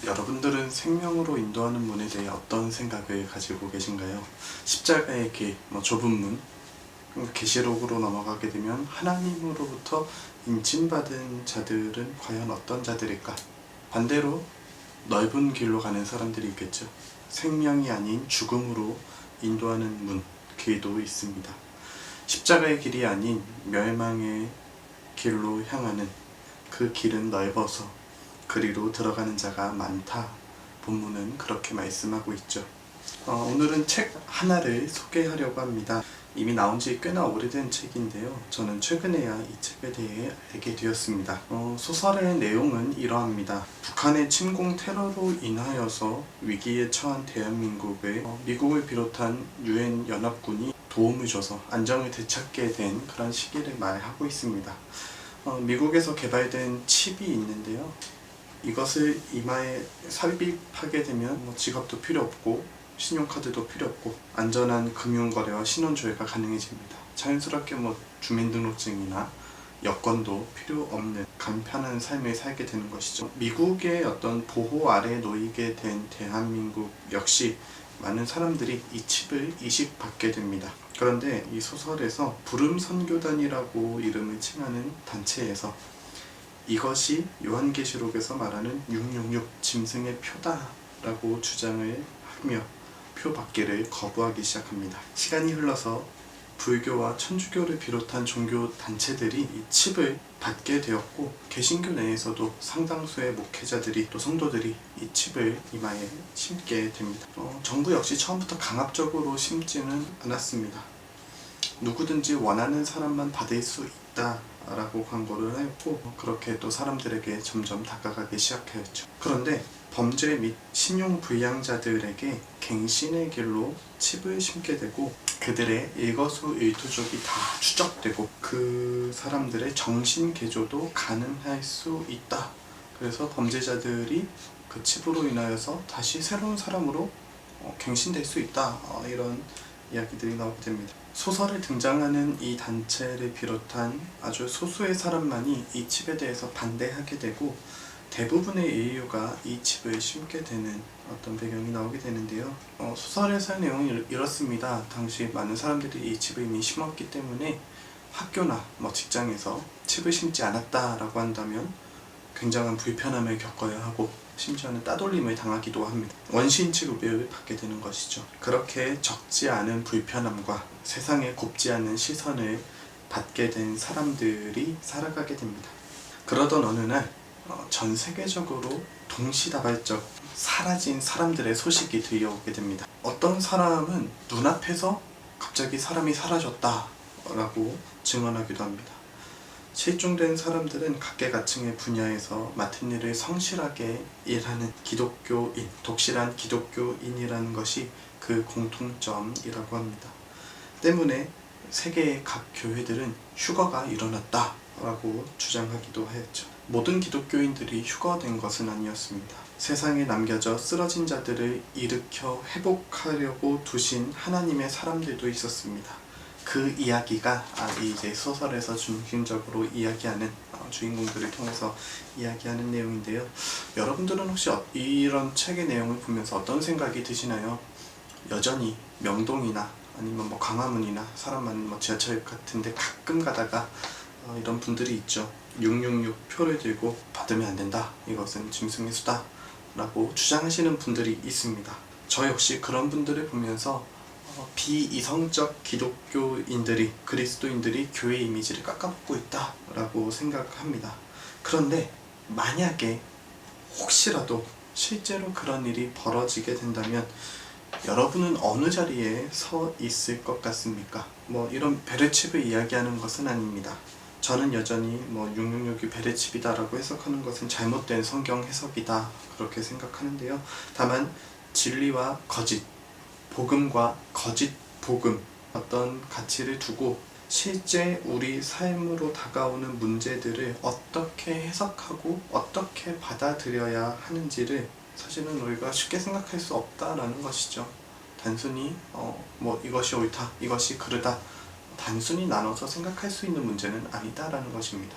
여러분들은 생명으로 인도하는 문에 대해 어떤 생각을 가지고 계신가요? 십자가의 길, 좁은 문, 계시록으로 넘어가게 되면 하나님으로부터 인침받은 자들은 과연 어떤 자들일까? 반대로 넓은 길로 가는 사람들이 있겠죠. 생명이 아닌 죽음으로 인도하는 문, 길도 있습니다. 십자가의 길이 아닌 멸망의 길로 향하는 그 길은 넓어서 그리로 들어가는 자가 많다. 본문은 그렇게 말씀하고 있죠. 오늘은 책 하나를 소개하려고 합니다. 이미 나온 지 꽤나 오래된 책인데요. 저는 최근에야 이 책에 대해 알게 되었습니다. 소설의 내용은 이러합니다. 북한의 침공 테러로 인하여서 위기에 처한 대한민국에 미국을 비롯한 유엔 연합군이 도움을 줘서 안정을 되찾게 된 그런 시기를 말하고 있습니다. 미국에서 개발된 칩이 있는데요. 이것을 이마에 삽입하게 되면 지갑도 필요 없고 신용카드도 필요 없고 안전한 금융거래와 신원조회가 가능해집니다. 자연스럽게 주민등록증이나 여권도 필요 없는 간편한 삶을 살게 되는 것이죠. 미국의 어떤 보호 아래 놓이게 된 대한민국 역시 많은 사람들이 이 칩을 이식받게 됩니다. 그런데 이 소설에서 부름선교단이라고 이름을 칭하는 단체에서 이것이 요한계시록에서 말하는 666 짐승의 표다라고 주장을 하며 표 받기를 거부하기 시작합니다. 시간이 흘러서 불교와 천주교를 비롯한 종교 단체들이 이 칩을 받게 되었고 개신교 내에서도 상당수의 목회자들이 또 성도들이 이 칩을 이마에 심게 됩니다. 정부 역시 처음부터 강압적으로 심지는 않았습니다. 누구든지 원하는 사람만 받을 수 있다 라고 광고를 하였고 그렇게 또 사람들에게 점점 다가가기 시작하였죠. 그런데 범죄 및 신용불량자들에게 갱신의 길로 칩을 심게 되고 그들의 일거수일투족이 다 추적되고 그 사람들의 정신개조도 가능할 수 있다. 그래서 범죄자들이 그 칩으로 인하여서 다시 새로운 사람으로 갱신될 수 있다. 이런 이야기들이 나오게 됩니다. 소설에 등장하는 이 단체를 비롯한 아주 소수의 사람만이 이 칩에 대해서 반대하게 되고 대부분의 인류가 이 칩을 심게 되는 어떤 배경이 나오게 되는데요. 소설에서의 내용은 이렇습니다. 당시 많은 사람들이 이 칩을 이미 심었기 때문에 학교나 직장에서 칩을 심지 않았다라고 한다면 굉장한 불편함을 겪어야 하고 심지어는 따돌림을 당하기도 합니다. 원시인 취급을 받게 되는 것이죠. 그렇게 적지 않은 불편함과 세상에 곱지 않은 시선을 받게 된 사람들이 살아가게 됩니다. 그러던 어느 날 전 세계적으로 동시다발적 사라진 사람들의 소식이 들려오게 됩니다. 어떤 사람은 눈앞에서 갑자기 사람이 사라졌다 라고 증언하기도 합니다. 실종된 사람들은 각계각층의 분야에서 맡은 일을 성실하게 일하는 기독교인, 독실한 기독교인이라는 것이 그 공통점이라고 합니다. 때문에 세계의 각 교회들은 휴거가 일어났다 라고 주장하기도 하였죠. 모든 기독교인들이 휴거된 것은 아니었습니다. 세상에 남겨져 쓰러진 자들을 일으켜 회복하려고 두신 하나님의 사람들도 있었습니다. 그 이야기가 이제 소설에서 중심적으로 이야기하는 주인공들을 통해서 이야기하는 내용인데요. 여러분들은 혹시 이런 책의 내용을 보면서 어떤 생각이 드시나요? 여전히 명동이나 아니면 광화문이나 사람 많은 지하철 같은데 가끔 가다가 이런 분들이 있죠. 666 표를 들고 받으면 안 된다. 이것은 짐승의 수다. 라고 주장하시는 분들이 있습니다. 저 역시 그런 분들을 보면서 비이성적 기독교인들이, 그리스도인들이 교회 이미지를 깎아먹고 있다 라고 생각합니다. 그런데 만약에 혹시라도 실제로 그런 일이 벌어지게 된다면 여러분은 어느 자리에 서 있을 것 같습니까? 이런 베레칩을 이야기하는 것은 아닙니다. 저는 여전히 666이 베레칩이다 라고 해석하는 것은 잘못된 성경 해석이다 그렇게 생각하는데요. 다만 진리와 거짓, 복음과 거짓 복음, 어떤 가치를 두고 실제 우리 삶으로 다가오는 문제들을 어떻게 해석하고 어떻게 받아들여야 하는지를 사실은 우리가 쉽게 생각할 수 없다라는 것이죠. 단순히 이것이 옳다, 이것이 그르다 단순히 나눠서 생각할 수 있는 문제는 아니다라는 것입니다.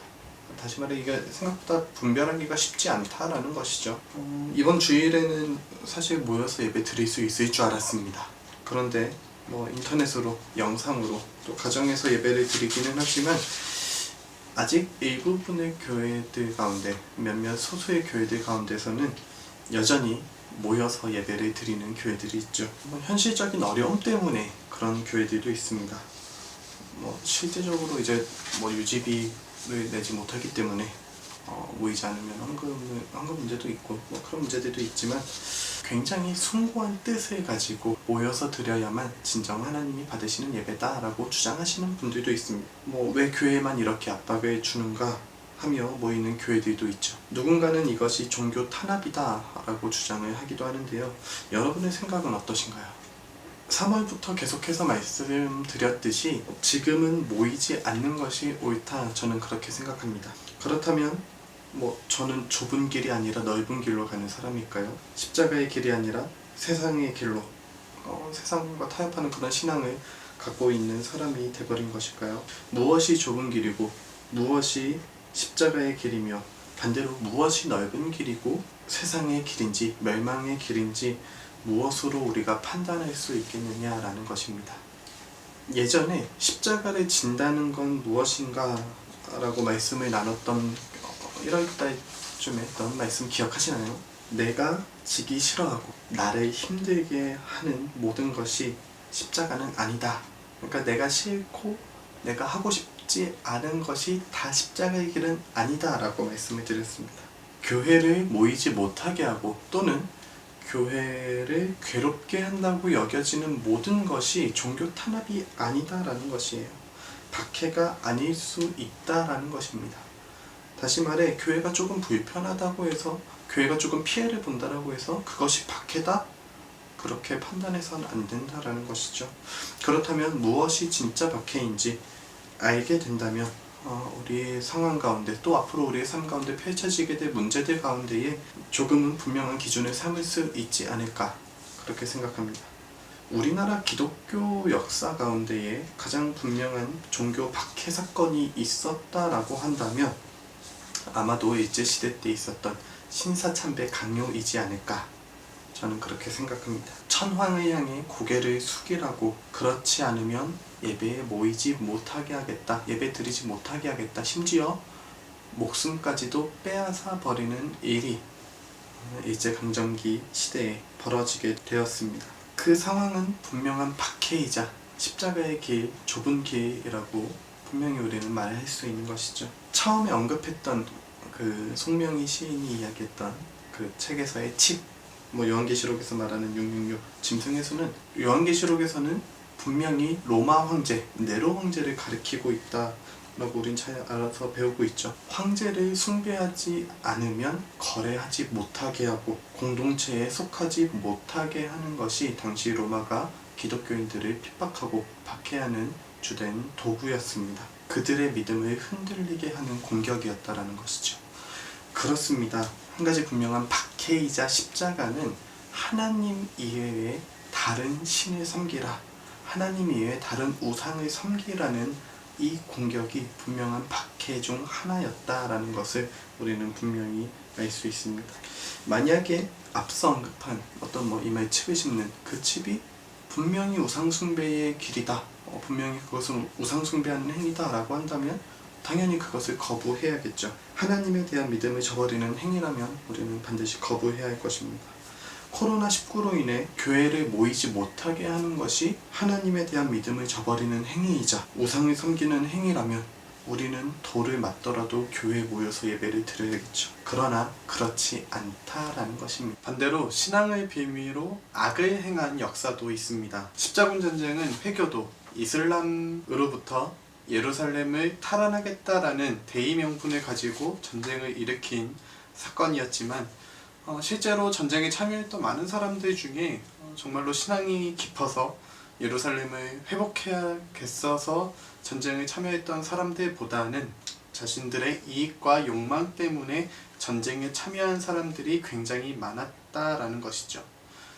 다시 말해 이게 생각보다 분별하기가 쉽지 않다라는 것이죠. 이번 주일에는 사실 모여서 예배 드릴 수 있을 줄 알았습니다. 그런데 인터넷으로, 영상으로, 또 가정에서 예배를 드리기는 하지만 아직 일부분의 교회들 가운데, 몇몇 소수의 교회들 가운데서는 여전히 모여서 예배를 드리는 교회들이 있죠. 현실적인 어려움 때문에 그런 교회들도 있습니다. 실제적으로 이제 유지비를 내지 못하기 때문에 모이지 않으면 헌금 문제도 있고 그런 문제들도 있지만, 굉장히 숭고한 뜻을 가지고 모여서 드려야만 진정 하나님이 받으시는 예배다라고 주장하시는 분들도 있습니다. 왜 교회만 이렇게 압박을 주는가 하며 모이는 교회들도 있죠. 누군가는 이것이 종교 탄압이다 라고 주장을 하기도 하는데요. 여러분의 생각은 어떠신가요? 3월부터 계속해서 말씀드렸듯이 지금은 모이지 않는 것이 옳다, 저는 그렇게 생각합니다. 그렇다면 저는 좁은 길이 아니라 넓은 길로 가는 사람일까요? 십자가의 길이 아니라 세상의 길로, 세상과 타협하는 그런 신앙을 갖고 있는 사람이 되어버린 것일까요? 무엇이 좁은 길이고 무엇이 십자가의 길이며, 반대로 무엇이 넓은 길이고 세상의 길인지 멸망의 길인지 무엇으로 우리가 판단할 수 있겠느냐라는 것입니다. 예전에 십자가를 진다는 건 무엇인가 라고 말씀을 나눴던 1월달쯤에 했던 말씀 기억하시나요? 내가 지기 싫어하고 나를 힘들게 하는 모든 것이 십자가는 아니다. 그러니까 내가 싫고 내가 하고 싶지 않은 것이 다 십자가의 길은 아니다 라고 말씀을 드렸습니다. 교회를 모이지 못하게 하고 또는 교회를 괴롭게 한다고 여겨지는 모든 것이 종교 탄압이 아니다라는 것이에요. 박해가 아닐 수 있다라는 것입니다. 다시 말해, 교회가 조금 불편하다고 해서, 교회가 조금 피해를 본다라고 해서 그것이 박해다? 그렇게 판단해서는 안 된다라는 것이죠. 그렇다면 무엇이 진짜 박해인지 알게 된다면 우리의 상황 가운데, 또 앞으로 우리의 삶 가운데 펼쳐지게 될 문제들 가운데에 조금은 분명한 기준을 삼을 수 있지 않을까, 그렇게 생각합니다. 우리나라 기독교 역사 가운데에 가장 분명한 종교 박해 사건이 있었다라고 한다면 아마도 일제시대 때 있었던 신사참배 강요이지 않을까, 저는 그렇게 생각합니다. 천황을 향해 고개를 숙이라고, 그렇지 않으면 예배에 모이지 못하게 하겠다, 예배 드리지 못하게 하겠다, 심지어 목숨까지도 빼앗아 버리는 일이 일제강점기 시대에 벌어지게 되었습니다. 그 상황은 분명한 박해이자 십자가의 길, 좁은 길이라고 분명히 우리는 말할 수 있는 것이죠. 처음에 언급했던 그 송명희 시인이 이야기했던 그 책에서의 칩, 요한계시록에서 말하는 666 짐승에서는, 요한계시록에서는 분명히 로마 황제, 네로 황제를 가리키고 있다라고 우린 잘 알아서 배우고 있죠. 황제를 숭배하지 않으면 거래하지 못하게 하고 공동체에 속하지 못하게 하는 것이 당시 로마가 기독교인들을 핍박하고 박해하는 주된 도구였습니다. 그들의 믿음을 흔들리게 하는 공격이었다라는 것이죠. 그렇습니다. 한 가지 분명한 박해이자 십자가는 하나님 이외에 다른 신을 섬기라, 하나님 이외에 다른 우상을 섬기라는 이 공격이 분명한 박해 중 하나였다라는 것을 우리는 분명히 알 수 있습니다. 만약에 앞서 언급한 어떤 이마에 칩을 심는 그 칩이 분명히 우상숭배의 길이다, 분명히 그것은 우상숭배하는 행위다 라고 한다면 당연히 그것을 거부해야겠죠. 하나님에 대한 믿음을 저버리는 행위라면 우리는 반드시 거부해야 할 것입니다. 코로나19로 인해 교회를 모이지 못하게 하는 것이 하나님에 대한 믿음을 저버리는 행위이자 우상을 섬기는 행위라면 우리는 돌을 맞더라도 교회에 모여서 예배를 드려야겠죠. 그러나 그렇지 않다라는 것입니다. 반대로 신앙의 빌미로 악을 행한 역사도 있습니다. 십자군 전쟁은 회교도 이슬람으로부터 예루살렘을 탈환하겠다라는 대의 명분을 가지고 전쟁을 일으킨 사건이었지만 실제로 전쟁에 참여했던 많은 사람들 중에 정말로 신앙이 깊어서 예루살렘을 회복해야겠어서 전쟁에 참여했던 사람들보다는 자신들의 이익과 욕망 때문에 전쟁에 참여한 사람들이 굉장히 많았다라는 것이죠.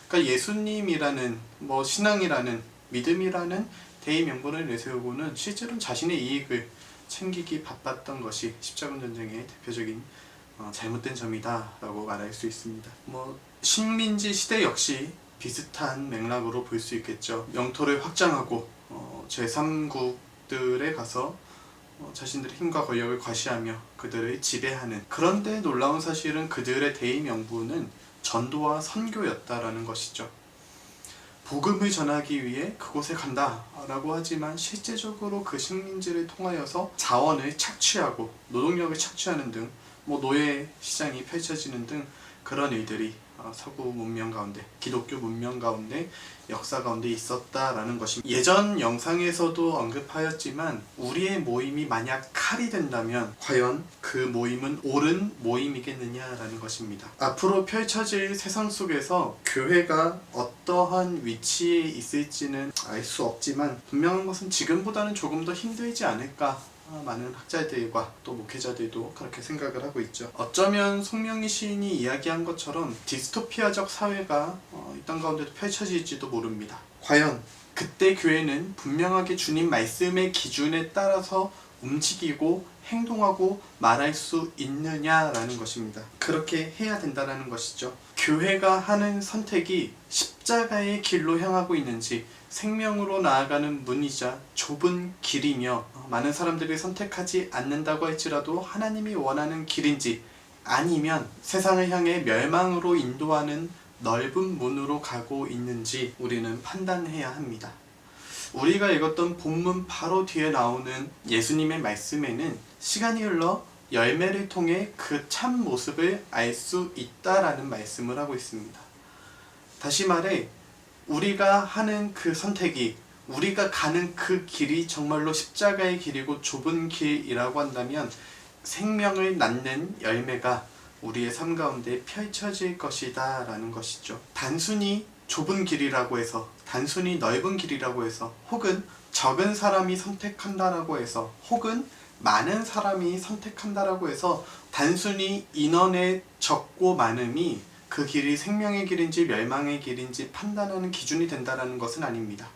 그러니까 예수님이라는 신앙이라는 믿음이라는 대의 명분을 내세우고는 실제로는 자신의 이익을, 챙기기 바빴던 것이 십자군 전쟁의 대표적인 잘못된 점이다 라고 말할 수 있습니다. 식민지 시대 역시 비슷한 맥락으로 볼 수 있겠죠. 영토를 확장하고 제3국들에 가서 자신들의 힘과 권력을 과시하며 그들을 지배하는, 그런데 놀라운 사실은 그들의 대의 명분은 전도와 선교였다라는 것이죠. 복음을 전하기 위해 그곳에 간다 라고 하지만 실제적으로 그 식민지를 통하여서 자원을 착취하고 노동력을 착취하는 등 노예 시장이 펼쳐지는 등 그런 일들이 서구 문명 가운데, 기독교 문명 가운데, 역사 가운데 있었다라는 것입니다. 예전 영상에서도 언급하였지만 우리의 모임이 만약 칼이 된다면 과연 그 모임은 옳은 모임이겠느냐라는 것입니다. 앞으로 펼쳐질 세상 속에서 교회가 어떠한 위치에 있을지는 알 수 없지만 분명한 것은 지금보다는 조금 더 힘들지 않을까, 많은 학자들과 또 목회자들도 그렇게 생각을 하고 있죠. 어쩌면 송명희 시인이 이야기한 것처럼 디스토피아적 사회가 이 땅 가운데도 펼쳐질지도 모릅니다. 과연 그때 교회는 분명하게 주님 말씀의 기준에 따라서 움직이고 행동하고 말할 수 있느냐라는 것입니다. 그렇게 해야 된다는 것이죠. 교회가 하는 선택이 십자가의 길로 향하고 있는지, 생명으로 나아가는 문이자 좁은 길이며 많은 사람들이 선택하지 않는다고 할지라도 하나님이 원하는 길인지, 아니면 세상을 향해 멸망으로 인도하는 넓은 문으로 가고 있는지 우리는 판단해야 합니다. 우리가 읽었던 본문 바로 뒤에 나오는 예수님의 말씀에는 시간이 흘러 열매를 통해 그 참 모습을 알 수 있다라는 말씀을 하고 있습니다. 다시 말해 우리가 하는 그 선택이, 우리가 가는 그 길이 정말로 십자가의 길이고 좁은 길이라고 한다면 생명을 낳는 열매가 우리의 삶 가운데 펼쳐질 것이다 라는 것이죠. 단순히 좁은 길이라고 해서, 단순히 넓은 길이라고 해서, 혹은 적은 사람이 선택한다라고 해서, 혹은 많은 사람이 선택한다라고 해서 단순히 인원의 적고 많음이 그 길이 생명의 길인지 멸망의 길인지 판단하는 기준이 된다는 것은 아닙니다.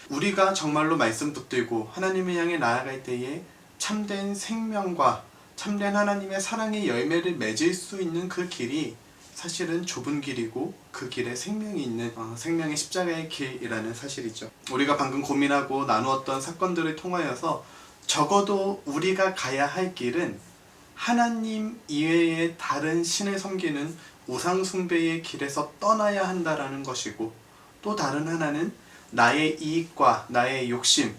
우리가 정말로 말씀 붙들고 하나님을 향해 나아갈 때에 참된 생명과 참된 하나님의 사랑의 열매를 맺을 수 있는 그 길이 사실은 좁은 길이고 그 길에 생명이 있는 생명의 십자가의 길이라는 사실이죠. 우리가 방금 고민하고 나누었던 사건들을 통하여서 적어도 우리가 가야 할 길은 하나님 이외의 다른 신을 섬기는 우상숭배의 길에서 떠나야 한다라는 것이고, 또 다른 하나는 나의 이익과 나의 욕심,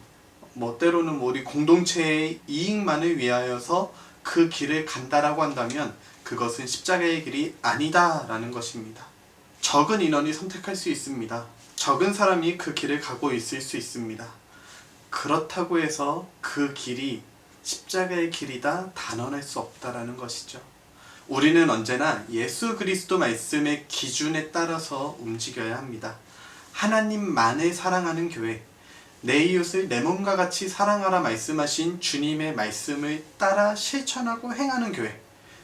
때로는 우리 공동체의 이익만을 위하여서 그 길을 간다라고 한다면 그것은 십자가의 길이 아니다라는 것입니다. 적은 인원이 선택할 수 있습니다. 적은 사람이 그 길을 가고 있을 수 있습니다. 그렇다고 해서 그 길이 십자가의 길이다 단언할 수 없다라는 것이죠. 우리는 언제나 예수 그리스도 말씀의 기준에 따라서 움직여야 합니다. 하나님만을 사랑하는 교회, 내 이웃을 내 몸과 같이 사랑하라 말씀하신 주님의 말씀을 따라 실천하고 행하는 교회,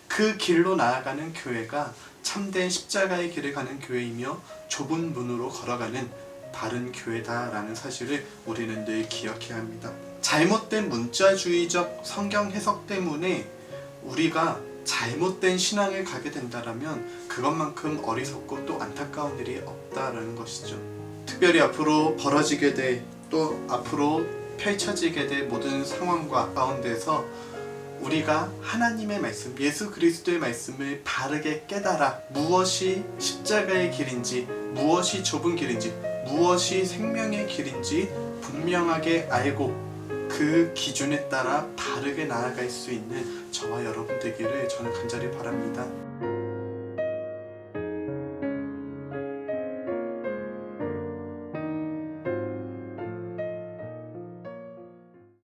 그 길로 나아가는 교회가 참된 십자가의 길을 가는 교회이며 좁은 문으로 걸어가는 바른 교회다라는 사실을 우리는 늘 기억해야 합니다. 잘못된 문자주의적 성경 해석 때문에 우리가 잘못된 신앙을 가게 된다면 그것만큼 어리석고 또 안타까운 일이 없다라는 것이죠. 특별히 앞으로 벌어지게 될, 또 앞으로 펼쳐지게 될 모든 상황과 가운데서 우리가 하나님의 말씀, 예수 그리스도의 말씀을 바르게 깨달아 무엇이 십자가의 길인지, 무엇이 좁은 길인지, 무엇이 생명의 길인지 분명하게 알고 그 기준에 따라 바르게 나아갈 수 있는 저와 여러분 되기를 저는 간절히 바랍니다.